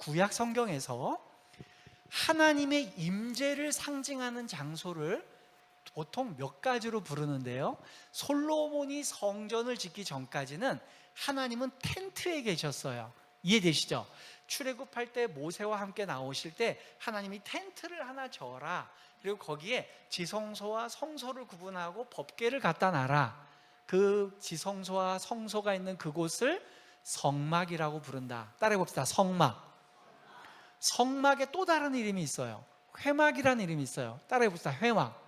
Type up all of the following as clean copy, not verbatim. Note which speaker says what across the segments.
Speaker 1: 구약 성경에서 하나님의 임재를 상징하는 장소를 보통 몇 가지로 부르는데요, 솔로몬이 성전을 짓기 전까지는 하나님은 텐트에 계셨어요. 이해되시죠? 출애굽할 때 모세와 함께 나오실 때 하나님이 텐트를 하나 져라, 그리고 거기에 지성소와 성소를 구분하고 법궤를 갖다 놔라. 그 지성소와 성소가 있는 그곳을 성막이라고 부른다. 따라해 봅시다. 성막. 성막에 또 다른 이름이 있어요. 회막이라는 이름이 있어요. 따라해 봅시다. 회막.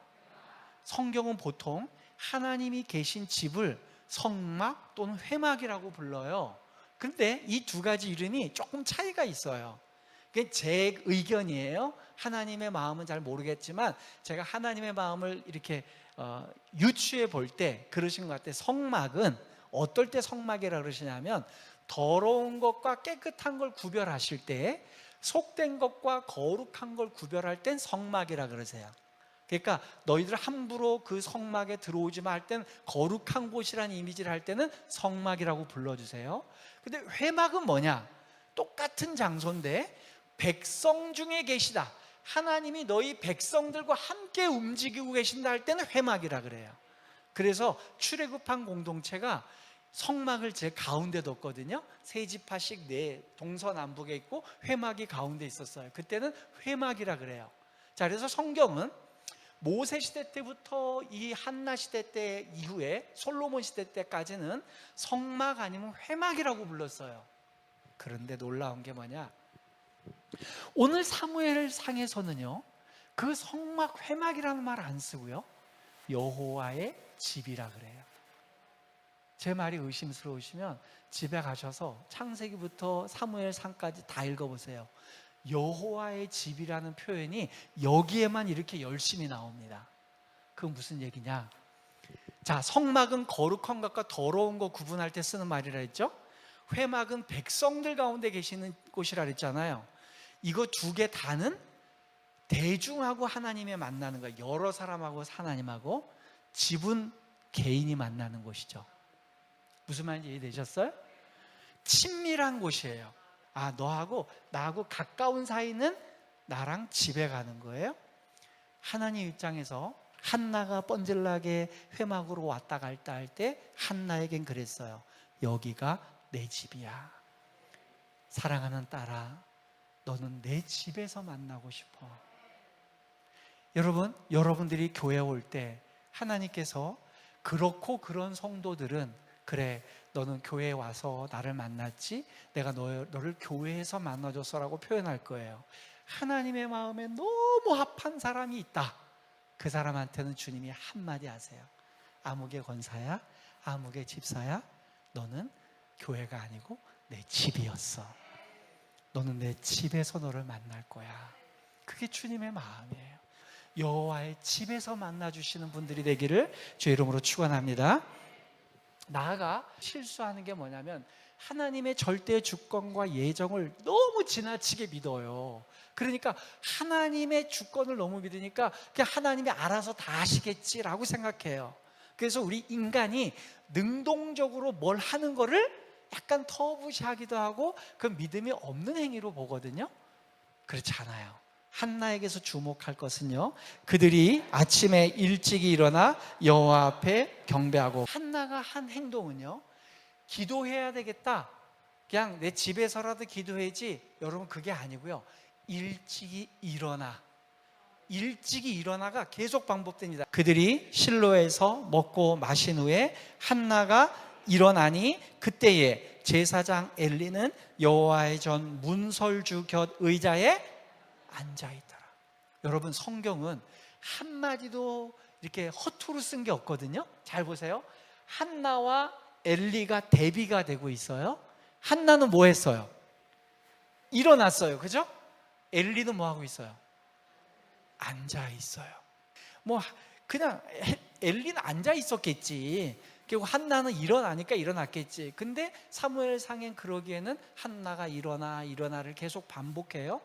Speaker 1: 성경은 보통 하나님이 계신 집을 성막 또는 회막이라고 불러요. 근데 이 두 가지 이름이 조금 차이가 있어요. 그게 제 의견이에요. 하나님의 마음은 잘 모르겠지만 제가 하나님의 마음을 이렇게 유추해 볼 때 그러신 것 같아요. 성막은 어떨 때 성막이라 그러시냐면, 더러운 것과 깨끗한 걸 구별하실 때, 속된 것과 거룩한 걸 구별할 땐 성막이라 그러세요. 그러니까 너희들 함부로 그 성막에 들어오지 마 할 땐 거룩한 곳이라는 이미지를 할 때는 성막이라고 불러주세요. 근데 회막은 뭐냐? 똑같은 장소인데 백성 중에 계시다, 하나님이 너희 백성들과 함께 움직이고 계신다 할 때는 회막이라 그래요. 그래서 출애굽한 공동체가 성막을 제 가운데 뒀거든요. 세 지파씩 네 동서남북에 있고 회막이 가운데 있었어요. 그때는 회막이라 그래요. 자, 그래서 성경은 모세 시대 때부터 이 한나 시대 때 이후에 솔로몬 시대 때까지는 성막 아니면 회막이라고 불렀어요. 그런데 놀라운 게 뭐냐? 오늘 사무엘 상에서는요, 그 성막 회막이라는 말 안 쓰고요, 여호와의 집이라 그래요. 제 말이 의심스러우시면 집에 가셔서 창세기부터 사무엘 상까지 다 읽어보세요. 여호와의 집이라는 표현이 여기에만 이렇게 열심히 나옵니다. 그건 무슨 얘기냐? 자, 성막은 거룩한 것과 더러운 것 구분할 때 쓰는 말이라 했죠. 회막은 백성들 가운데 계시는 곳이라 했잖아요. 이거 두 개 다는 대중하고 하나님이 만나는 거예요. 여러 사람하고 하나님하고. 집은 개인이 만나는 곳이죠. 무슨 말인지 이해되셨어요? 친밀한 곳이에요. 아, 너하고 나하고 가까운 사이는 나랑 집에 가는 거예요. 하나님 입장에서 한나가 뻔질나게 회막으로 왔다 갔다 할 때 한나에겐 그랬어요. 여기가 내 집이야. 사랑하는 딸아, 너는 내 집에서 만나고 싶어. 여러분, 여러분들이 교회 올 때 하나님께서 그렇고 그런 성도들은, 그래, 너는 교회에 와서 나를 만났지, 내가 너를 교회에서 만나줬어라고 표현할 거예요. 하나님의 마음에 너무 합한 사람이 있다. 그 사람한테는 주님이 한마디 하세요. 아무개 권사야, 아무개 집사야, 너는 교회가 아니고 내 집이었어. 너는 내 집에서 너를 만날 거야. 그게 주님의 마음이에요. 여호와의 집에서 만나주시는 분들이 되기를 주의 이름으로 축원합니다. 나아가 실수하는 게 뭐냐면, 하나님의 절대 주권과 예정을 너무 지나치게 믿어요. 그러니까 하나님의 주권을 너무 믿으니까 그냥 하나님이 알아서 다 하시겠지라고 생각해요. 그래서 우리 인간이 능동적으로 뭘 하는 거를 약간 터부시하기도 하고 그 믿음이 없는 행위로 보거든요. 그렇지 않아요. 한나에게서 주목할 것은요, 그들이 아침에 일찍이 일어나 여호와 앞에 경배하고, 한나가 한 행동은요, 기도해야 되겠다, 그냥 내 집에서라도 기도해야지, 여러분 그게 아니고요, 일찍이 일어나가 계속 반복됩니다. 그들이 실로에서 먹고 마신 후에 한나가 일어나니 그때에 제사장 엘리는 여호와의 전 문설주 곁 의자에 앉아있더라. 여러분, 성경은 한마디도 이렇게 허투루 쓴 게 없거든요. 잘 보세요. 한나와 엘리가 대비가 되고 있어요. 한나는 뭐 했어요? 일어났어요. 그죠? 엘리는 뭐 하고 있어요? 앉아 있어요. 뭐 그냥 엘리는 앉아 있었겠지. 그리고 한나는 일어나니까 일어났겠지. 근데 사무엘상엔 그러기에는 한나가 일어나를 계속 반복해요.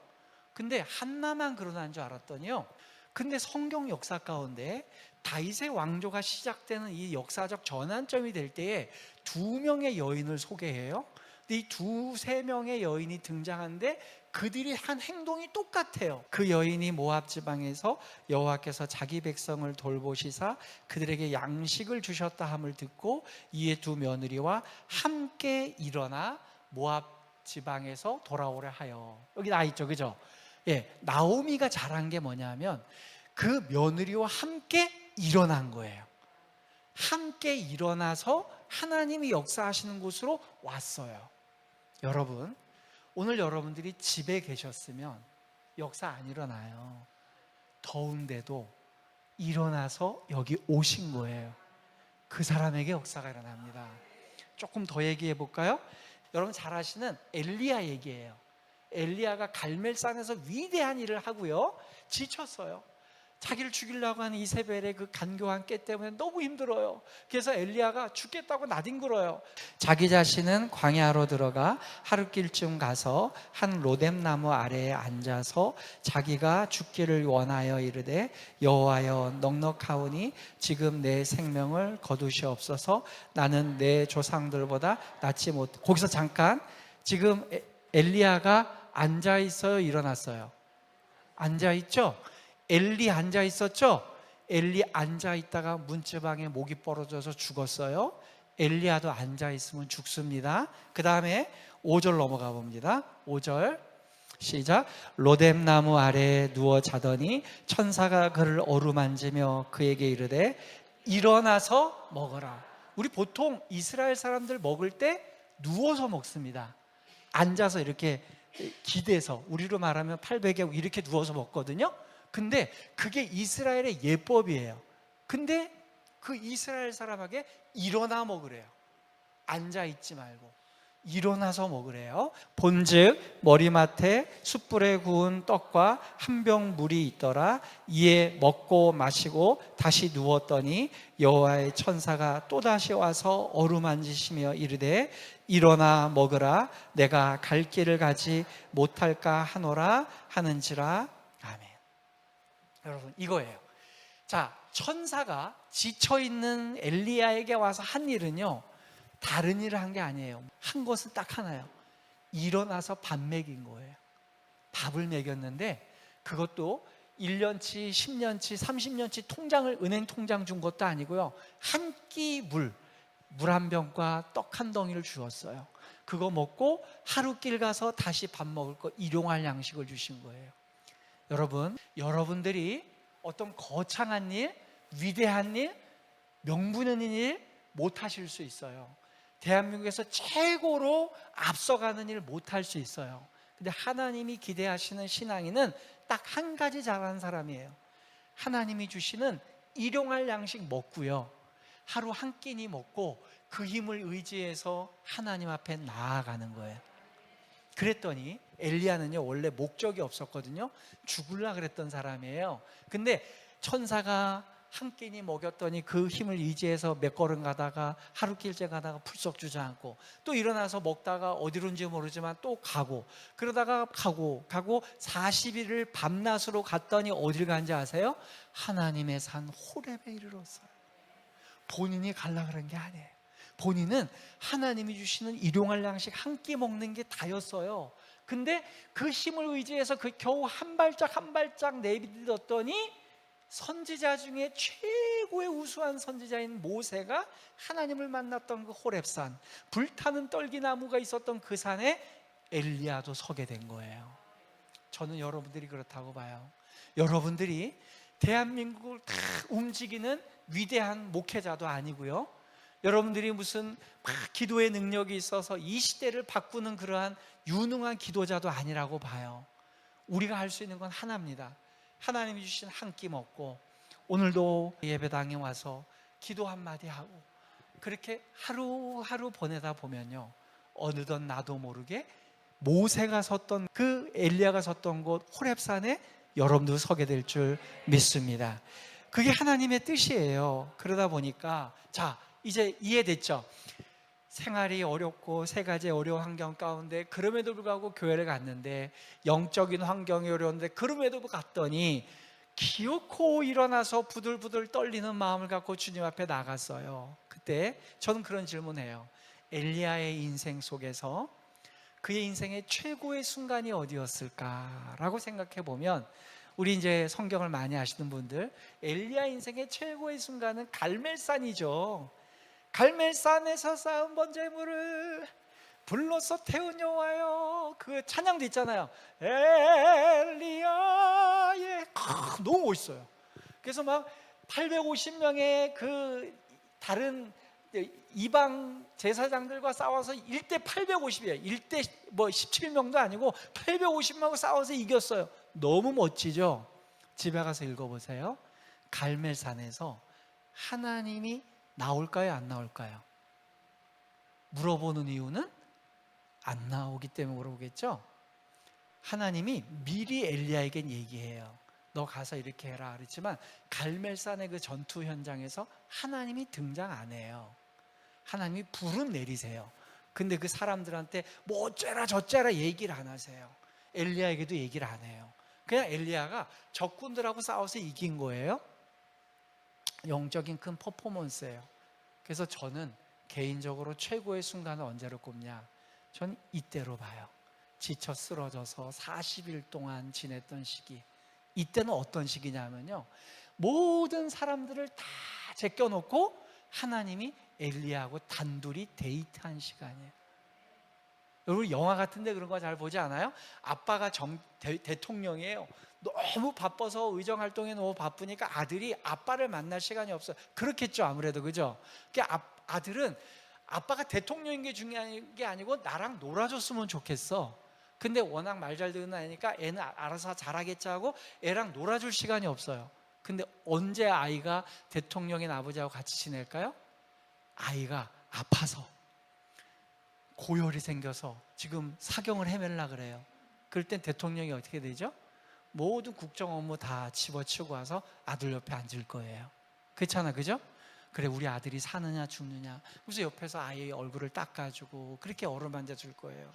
Speaker 1: 근데 한나만 그러는 줄 알았더니요, 근데 성경 역사 가운데 다윗의 왕조가 시작되는 이 역사적 전환점이 될 때에 두 명의 여인을 소개해요. 이 두세 명의 여인이 등장하는데 그들이 한 행동이 똑같아요. 그 여인이 모압 지방에서 여호와께서 자기 백성을 돌보시사 그들에게 양식을 주셨다 함을 듣고 이에 두 며느리와 함께 일어나 모압 지방에서 돌아오려 하여. 여기 나 있죠, 그죠? 예, 나오미가 잘한 게 뭐냐면 그 며느리와 함께 일어난 거예요. 함께 일어나서 하나님이 역사하시는 곳으로 왔어요. 여러분, 오늘 여러분들이 집에 계셨으면 역사 안 일어나요. 더운데도 일어나서 여기 오신 거예요. 그 사람에게 역사가 일어납니다. 조금 더 얘기해 볼까요? 여러분 잘 아시는 엘리야 얘기예요. 엘리야가 갈멜산에서 위대한 일을 하고요, 지쳤어요. 자기를 죽이려고 하는 이세벨의 그 간교한 깨 때문에 너무 힘들어요. 그래서 엘리야가 죽겠다고 나뒹굴어요. 자기 자신은 광야로 들어가 하룻길쯤 가서 한 로뎀나무 아래에 앉아서 자기가 죽기를 원하여 이르되 여호와여 넉넉하오니 지금 내 생명을 거두시옵소서. 나는 내 조상들보다 낫지 못. 거기서 잠깐, 지금 엘리야가 앉아 있어요, 일어났어요? 앉아 있죠? 엘리 앉아 있었죠? 엘리 앉아 있다가 문지방에 목이 부러져서 죽었어요. 엘리야도 앉아 있으면 죽습니다. 그 다음에 5절 넘어가 봅니다. 5절 시작. 로뎀나무 아래에 누워 자더니 천사가 그를 어루만지며 그에게 이르되 일어나서 먹어라. 우리 보통 이스라엘 사람들 먹을 때 누워서 먹습니다. 앉아서 이렇게 기대서, 우리로 말하면 팔베개하고 이렇게 누워서 먹거든요. 근데 그게 이스라엘의 예법이에요. 근데 그 이스라엘 사람에게 일어나 먹으래요. 앉아 있지 말고 일어나서 먹으래요. 본즉 머리맡에 숯불에 구운 떡과 한 병 물이 있더라. 이에 먹고 마시고 다시 누웠더니 여호와의 천사가 또다시 와서 어루만지시며 이르되 일어나 먹으라. 내가 갈 길을 가지 못할까 하노라 하는지라. 아멘. 여러분, 이거예요. 자, 천사가 지쳐있는 엘리야에게 와서 한 일은요, 다른 일을 한 게 아니에요. 한 것은 딱 하나예요. 일어나서 밥 먹인 거예요. 밥을 먹였는데 그것도 1년치, 10년치, 30년치 통장을, 은행 통장 준 것도 아니고요, 한 끼 물 한 병과 떡 한 덩이를 주었어요. 그거 먹고 하루길 가서 다시 밥 먹을 거, 일용할 양식을 주신 거예요. 여러분, 여러분들이 어떤 거창한 일, 위대한 일, 명분 있는 일 못 하실 수 있어요. 대한민국에서 최고로 앞서가는 일 못 할 수 있어요. 근데 하나님이 기대하시는 신앙인은 딱 한 가지 잘하는 사람이에요. 하나님이 주시는 일용할 양식 먹고요, 하루 한 끼니 먹고 그 힘을 의지해서 하나님 앞에 나아가는 거예요. 그랬더니 엘리야는요, 원래 목적이 없었거든요. 죽으려 그랬던 사람이에요. 근데 천사가 한 끼니 먹였더니 그 힘을 의지해서 몇 걸음 가다가 하루길째 가다가 풀썩 주저앉고, 또 일어나서 먹다가 어디론지 모르지만 또 가고, 그러다가 가고 40일을 밤낮으로 갔더니 어딜 간지 아세요? 하나님의 산 호렙에 이르렀어요. 본인이 가려고 그런 게 아니에요. 본인은 하나님이 주시는 일용할 양식 한 끼 먹는 게 다였어요. 근데 그 힘을 의지해서 그 겨우 한 발짝 한 발짝 내딛었더니 선지자 중에 최고의 우수한 선지자인 모세가 하나님을 만났던 그 호렙산, 불타는 떨기나무가 있었던 그 산에 엘리야도 서게 된 거예요. 저는 여러분들이 그렇다고 봐요. 여러분들이 대한민국을 다 움직이는 위대한 목회자도 아니고요, 여러분들이 무슨 막 기도의 능력이 있어서 이 시대를 바꾸는 그러한 유능한 기도자도 아니라고 봐요. 우리가 할 수 있는 건 하나입니다. 하나님이 주신 한 끼 먹고 오늘도 예배당에 와서 기도 한마디 하고 그렇게 하루하루 보내다 보면요, 어느덧 나도 모르게 모세가 섰던, 그 엘리야가 섰던 곳 호렙산에 여러분도 서게 될 줄 믿습니다. 그게 하나님의 뜻이에요. 그러다 보니까, 자, 이제 이해됐죠? 생활이 어렵고 세 가지 어려운 환경 가운데 그럼에도 불구하고 교회를 갔는데, 영적인 환경이 어려운데 그럼에도 갔더니 기어코 일어나서 부들부들 떨리는 마음을 갖고 주님 앞에 나갔어요. 그때 저는 그런 질문해요. 엘리야의 인생 속에서 그의 인생의 최고의 순간이 어디였을까라고 생각해 보면, 우리 이제 성경을 많이 아시는 분들, 엘리야 인생의 최고의 순간은 갈멜산이죠. 갈멜산에서 쌓은 번제물을 불러서 태운 여호와여, 그 찬양도 있잖아요. 엘리야의, 너무 멋있어요. 그래서 막 850명의 그 다른 이방 제사장들과 싸워서 1대 850이에요. 1대 뭐 17명도 아니고 850명하고 싸워서 이겼어요. 너무 멋지죠? 집에 가서 읽어보세요. 갈멜산에서 하나님이 나올까요, 안 나올까요? 물어보는 이유는 안 나오기 때문에 물어보겠죠? 하나님이 미리 엘리야에겐 얘기해요. 너 가서 이렇게 해라 그랬지만, 갈멜산의 그 전투 현장에서 하나님이 등장 안 해요. 하나님이 불은 내리세요. 근데 그 사람들한테 뭐 어쩌라 저쩌라 얘기를 안 하세요. 엘리야에게도 얘기를 안 해요. 그냥 엘리야가 적군들하고 싸워서 이긴 거예요. 영적인 큰 퍼포먼스예요. 그래서 저는 개인적으로 최고의 순간을 언제로 꼽냐? 전 이때로 봐요. 지쳐 쓰러져서 40일 동안 지냈던 시기. 이때는 어떤 시기냐면요, 모든 사람들을 다 제껴놓고 하나님이 엘리야하고 단둘이 데이트한 시간이에요. 여러분 영화 같은데 그런 거 잘 보지 않아요? 아빠가 대통령이에요. 너무 바빠서 의정활동에 너무 바쁘니까 아들이 아빠를 만날 시간이 없어요. 그렇겠죠, 아무래도. 그죠? 그러니까 아들은 아빠가 대통령인 게 중요한 게 아니고 나랑 놀아줬으면 좋겠어. 근데 워낙 말 잘 듣는 아이니까 애는 알아서 잘하겠지 하고 애랑 놀아줄 시간이 없어요. 근데 언제 아이가 대통령인 아버지하고 같이 지낼까요? 아이가 아파서, 고열이 생겨서 지금 사경을 헤매려 그래요. 그럴 땐 대통령이 어떻게 되죠? 모든 국정 업무 다 집어치우고 와서 아들 옆에 앉을 거예요. 그렇잖아, 그죠? 그래, 우리 아들이 사느냐 죽느냐, 그래서 옆에서 아이의 얼굴을 닦아주고 그렇게 어루만져 줄 거예요.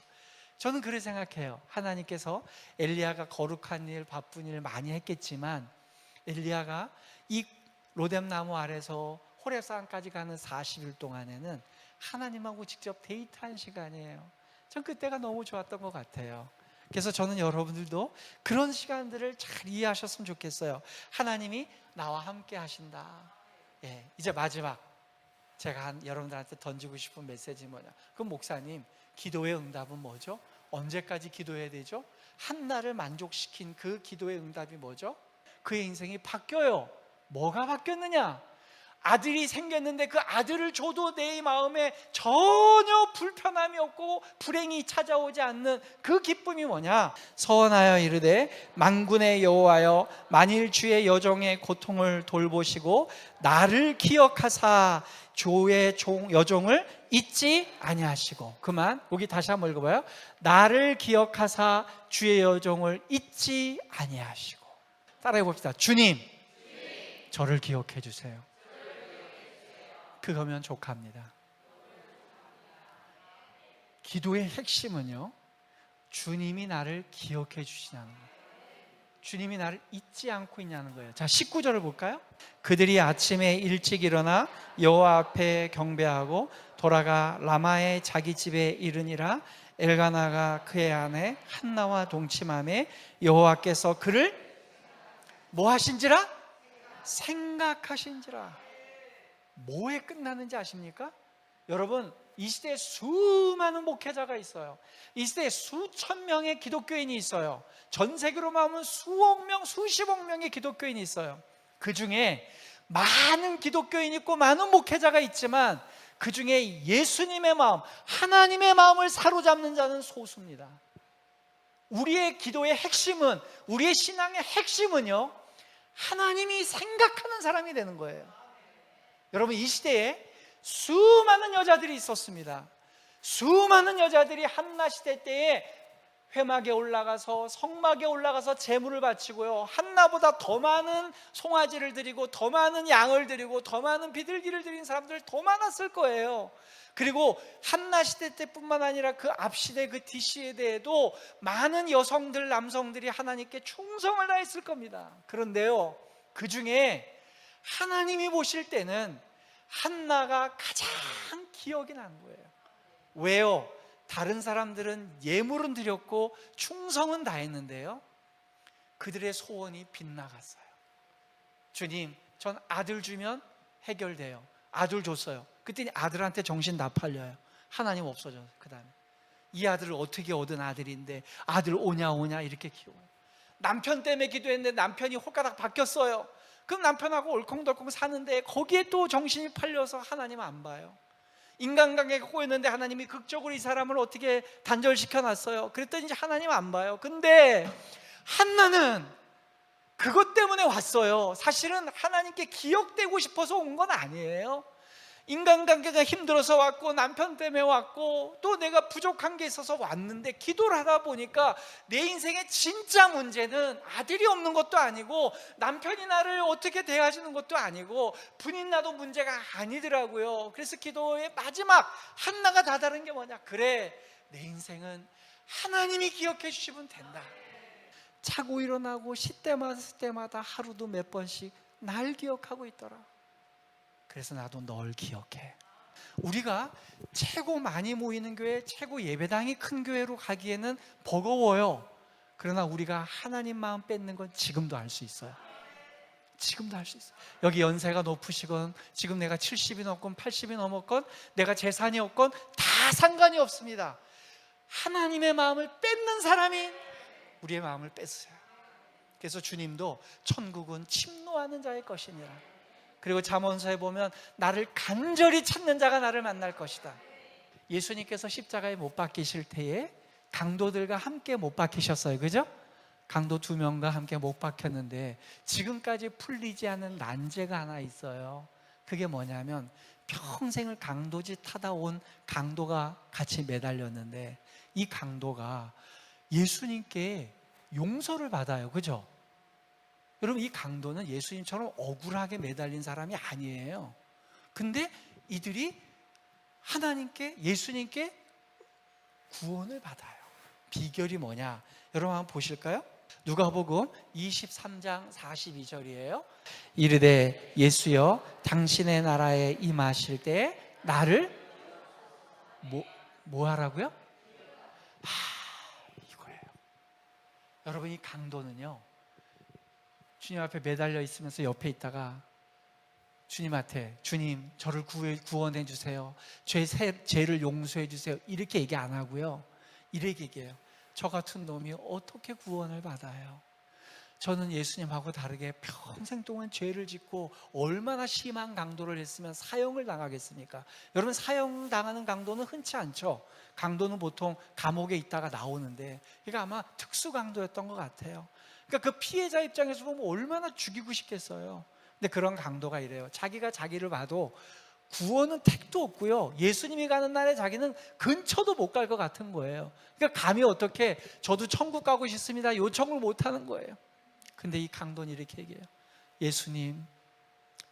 Speaker 1: 저는 그렇게 생각해요. 하나님께서 엘리야가 거룩한 일, 바쁜 일 많이 했겠지만, 엘리야가 이 로뎀나무 아래서 호렙산까지 가는 40일 동안에는 하나님하고 직접 데이트한 시간이에요. 전 그때가 너무 좋았던 것 같아요. 그래서 저는 여러분들도 그런 시간들을 잘 이해하셨으면 좋겠어요. 하나님이 나와 함께 하신다. 예, 이제 마지막 제가 여러분들한테 던지고 싶은 메시지 뭐냐? 그럼 목사님, 기도의 응답은 뭐죠? 언제까지 기도해야 되죠? 한나를 만족시킨 그 기도의 응답이 뭐죠? 그의 인생이 바뀌어요. 뭐가 바뀌었느냐? 아들이 생겼는데 그 아들을 줘도 내 마음에 전혀 불편함이 없고 불행이 찾아오지 않는 그 기쁨이 뭐냐? 서원하여 이르되 만군의 여호와여, 만일 주의 여종의 고통을 돌보시고 나를 기억하사 주의 여종을 잊지 아니하시고. 그만. 여기 다시 한번 읽어봐요. 나를 기억하사 주의 여종을 잊지 아니하시고. 따라해 봅시다. 주님, 저를 기억해 주세요. 그거면 족합니다. 기도의 핵심은요, 주님이 나를 기억해 주시냐는 거예요. 주님이 나를 잊지 않고 있냐는 거예요. 자, 19절을 볼까요? 그들이 아침에 일찍 일어나 여호와 앞에 경배하고 돌아가 라마의 자기 집에 이르니라. 엘가나가 그의 아내 한나와 동침하매 여호와께서 그를 뭐 하신지라? 생각하신지라. 뭐에 끝나는지 아십니까? 여러분, 이 시대에 수많은 목회자가 있어요. 이 시대에 수천 명의 기독교인이 있어요. 전 세계로만 하면 수억 명, 수십억 명의 기독교인이 있어요. 그 중에 많은 기독교인이 있고 많은 목회자가 있지만 그 중에 예수님의 마음, 하나님의 마음을 사로잡는 자는 소수입니다. 우리의 기도의 핵심은, 우리의 신앙의 핵심은요, 하나님이 생각하는 사람이 되는 거예요. 여러분, 이 시대에 수많은 여자들이 있었습니다. 수많은 여자들이 한나 시대 때에 회막에 올라가서, 성막에 올라가서 제물을 바치고요, 한나보다 더 많은 송아지를 드리고 더 많은 양을 드리고 더 많은 비둘기를 드린 사람들 더 많았을 거예요. 그리고 한나 시대 때뿐만 아니라 그 앞 시대, 그 뒤 시대에도 많은 여성들, 남성들이 하나님께 충성을 다했을 겁니다. 그런데요, 그 중에 하나님이 보실 때는 한나가 가장 기억이 난 거예요. 왜요? 다른 사람들은 예물은 드렸고 충성은 다했는데요, 그들의 소원이 빗나갔어요. 주님, 전 아들 주면 해결돼요. 아들 줬어요. 그랬더니 아들한테 정신 다 팔려요. 하나님 없어져요. 그 다음에 이 아들을 어떻게 얻은 아들인데 아들 오냐 오냐 이렇게 키워요. 남편 때문에 기도했는데 남편이 홀가닥 바뀌었어요. 그럼 남편하고 올콩덜콩 사는데 거기에 또 정신이 팔려서 하나님 안 봐요. 인간관계가 꼬였는데 하나님이 극적으로 이 사람을 어떻게 단절시켜 놨어요. 그랬더니 이제 하나님 안 봐요. 근데 한나는 그것 때문에 왔어요. 사실은 하나님께 기억되고 싶어서 온 건 아니에요. 인간관계가 힘들어서 왔고 남편 때문에 왔고 또 내가 부족한 게 있어서 왔는데, 기도를 하다 보니까 내 인생의 진짜 문제는 아들이 없는 것도 아니고 남편이 나를 어떻게 대하시는 것도 아니고 분인 나도 문제가 아니더라고요. 그래서 기도의 마지막 한나가 다다른 게 뭐냐, 그래 내 인생은 하나님이 기억해 주시면 된다. 자고 일어나고 시때마다 하루도 몇 번씩 날 기억하고 있더라. 그래서 나도 널 기억해. 우리가 최고 많이 모이는 교회, 최고 예배당이 큰 교회로 가기에는 버거워요. 그러나 우리가 하나님 마음 뺏는 건 지금도 할 수 있어요. 지금도 할 수 있어요. 여기 연세가 높으시건 지금 내가 70이 넘건 80이 넘었건 내가 재산이 없건 다 상관이 없습니다. 하나님의 마음을 뺏는 사람이 우리의 마음을 뺏어요. 그래서 주님도 천국은 침노하는 자의 것이니라. 그리고 잠언서에 보면 나를 간절히 찾는 자가 나를 만날 것이다. 예수님께서 십자가에 못 박히실 때에 강도들과 함께 못 박히셨어요. 그죠? 강도 2명과 함께 못 박혔는데 지금까지 풀리지 않은 난제가 하나 있어요. 그게 뭐냐면 평생을 강도짓 하다 온 강도가 같이 매달렸는데 이 강도가 예수님께 용서를 받아요. 그죠? 여러분, 이 강도는 예수님처럼 억울하게 매달린 사람이 아니에요. 근데 이들이 하나님께, 예수님께 구원을 받아요. 비결이 뭐냐? 여러분 한번 보실까요? 누가복음 23장 42절이에요. 이르되 예수여 당신의 나라에 임하실 때 나를 뭐 하라고요? 이거예요. 여러분, 이 강도는요, 주님 앞에 매달려 있으면서 옆에 있다가 주님한테 주님 저를 구원해 주세요, 죄를 용서해 주세요 이렇게 얘기 안 하고요, 이렇게 얘기해요. 저 같은 놈이 어떻게 구원을 받아요? 저는 예수님하고 다르게 평생 동안 죄를 짓고 얼마나 심한 강도를 했으면 사형을 당하겠습니까? 여러분, 사형당하는 강도는 흔치 않죠. 강도는 보통 감옥에 있다가 나오는데 그러니까 아마 특수 강도였던 것 같아요. 그러니까 그 피해자 입장에서 보면 얼마나 죽이고 싶겠어요. 근데 그런 강도가 이래요. 자기가 자기를 봐도 구원은 택도 없고요, 예수님이 가는 날에 자기는 근처도 못 갈 것 같은 거예요. 그러니까 감히 어떻게 저도 천국 가고 싶습니다 요청을 못 하는 거예요. 근데 이 강도는 이렇게 얘기해요. 예수님,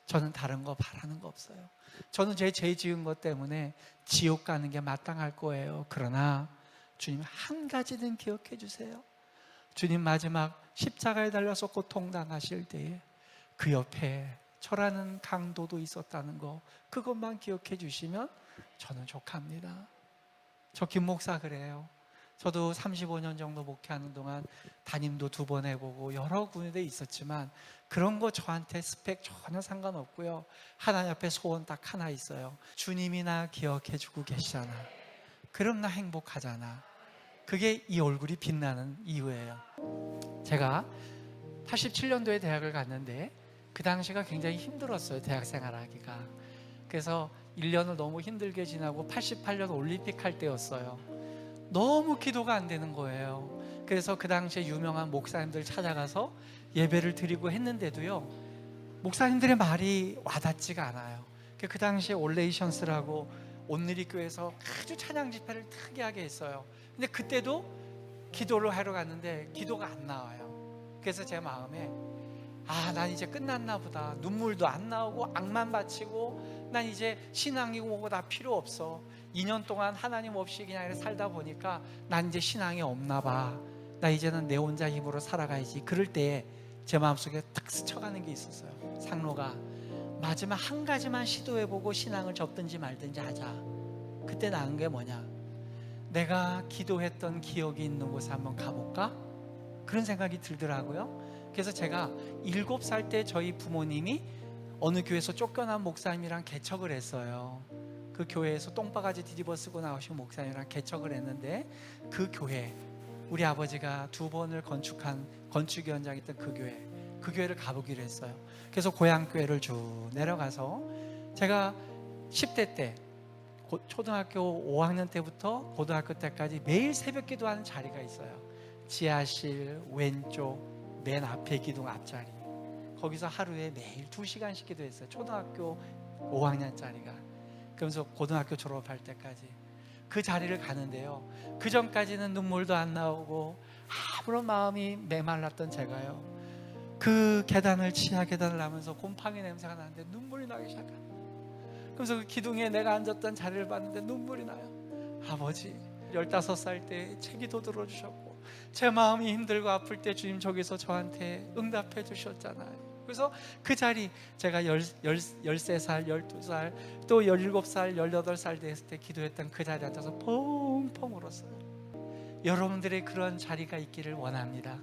Speaker 1: 저는 다른 거 바라는 거 없어요. 저는 제 죄 지은 것 때문에 지옥 가는 게 마땅할 거예요. 그러나 주님 한 가지는 기억해 주세요. 주님 마지막 십자가에 달려서 고통당하실 때에 그 옆에 저라는 강도도 있었다는 거, 그것만 기억해 주시면 저는 족합니다. 저 김 목사 그래요. 저도 35년 정도 목회하는 동안 담임도 2번 해보고 여러 군데 있었지만 그런 거 저한테 스펙 전혀 상관없고요, 하나님 앞에 소원 딱 하나 있어요. 주님이 나 기억해 주고 계시잖아. 그럼 나 행복하잖아. 그게 이 얼굴이 빛나는 이유예요. 제가 87년도에 대학을 갔는데 그 당시가 굉장히 힘들었어요, 대학 생활하기가. 그래서 1년을 너무 힘들게 지나고 88년 올림픽 할 때였어요. 너무 기도가 안 되는 거예요. 그래서 그 당시에 유명한 목사님들 찾아가서 예배를 드리고 했는데도요, 목사님들의 말이 와닿지가 않아요. 그 당시에 올레이션스라고 온누리교회에서 아주 찬양 집회를 특이하게 했어요. 근데 그때도 기도를 하러 갔는데 기도가 안 나와요. 그래서 제 마음에 난 이제 끝났나 보다. 눈물도 안 나오고 악만 바치고 난 이제 신앙이고 뭐고 다 필요 없어. 2년 동안 하나님 없이 그냥 이렇게 살다 보니까 난 이제 신앙이 없나 봐. 나 이제는 내 혼자 힘으로 살아가야지. 그럴 때 제 마음속에 탁 스쳐가는 게 있었어요. 상로가 마지막 한 가지만 시도해보고 신앙을 접든지 말든지 하자. 그때 나은 게 뭐냐, 내가 기도했던 기억이 있는 곳에 한번 가볼까? 그런 생각이 들더라고요. 그래서 제가 7살 때 저희 부모님이 어느 교회에서 쫓겨난 목사님이랑 개척을 했어요. 그 교회에서 똥바가지 뒤집어 쓰고 나오신 목사님이랑 개척을 했는데, 그 교회, 우리 아버지가 2번을 건축한 건축위원장이었던 그 교회를 가보기로 했어요. 그래서 고향교회를 쭉 내려가서 제가 10대 때, 초등학교 5학년 때부터 고등학교 때까지 매일 새벽 기도하는 자리가 있어요. 지하실 왼쪽 맨 앞에 기둥 앞자리, 거기서 하루에 매일 2시간씩 기도했어요. 초등학교 5학년짜리가. 그러면서 고등학교 졸업할 때까지 그 자리를 가는데요, 그 전까지는 눈물도 안 나오고 아무런 마음이 메말랐던 제가요, 그 계단을, 지하 계단을 하면서 곰팡이 냄새가 나는데 눈물이 나기 시작합니다. 그래서 그 기둥에 내가 앉았던 자리를 봤는데 눈물이 나요. 아버지, 15살 때 제 기도 들어주셨고, 제 마음이 힘들고 아플 때 주님 저기서 저한테 응답해 주셨잖아요. 그래서 그 자리, 제가 13살, 12살, 또 17살, 18살 됐을 때 기도했던 그 자리에 앉아서 펑펑 울었어요. 여러분들의 그런 자리가 있기를 원합니다.